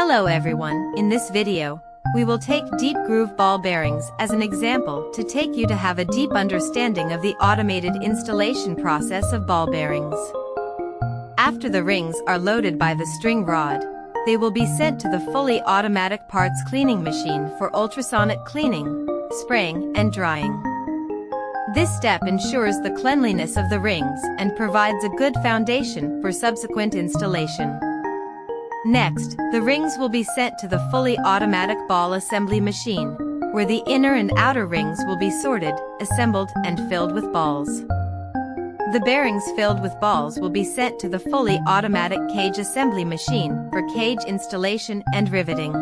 Hello everyone, in this video, we will take deep groove ball bearings as an example to take you to have a deep understanding of the automated installation process of ball bearings. After the rings are loaded by the string rod, they will be sent to the fully automatic parts cleaning machine for ultrasonic cleaning, spraying, and drying. This step ensures the cleanliness of the rings and provides a good foundation for subsequent installation. Next, the rings will be sent to the fully automatic ball assembly machine, where the inner and outer rings will be sorted, assembled, and filled with balls. The bearings filled with balls will be sent to the fully automatic cage assembly machine for cage installation and riveting.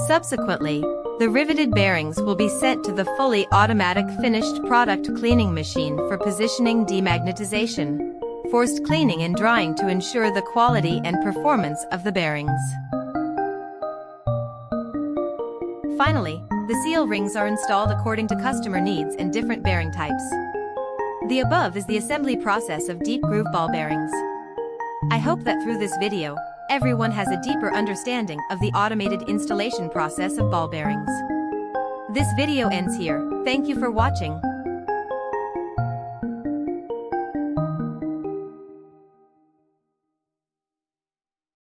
Subsequently, the riveted bearings will be sent to the fully automatic finished product cleaning machine for positioning demagnetization, forced cleaning and drying to ensure the quality and performance of the bearings. Finally, the seal rings are installed according to customer needs and different bearing types. The above is the assembly process of deep groove ball bearings. I hope that through this video, everyone has a deeper understanding of the automated installation process of ball bearings. This video ends here. Thank you for watching.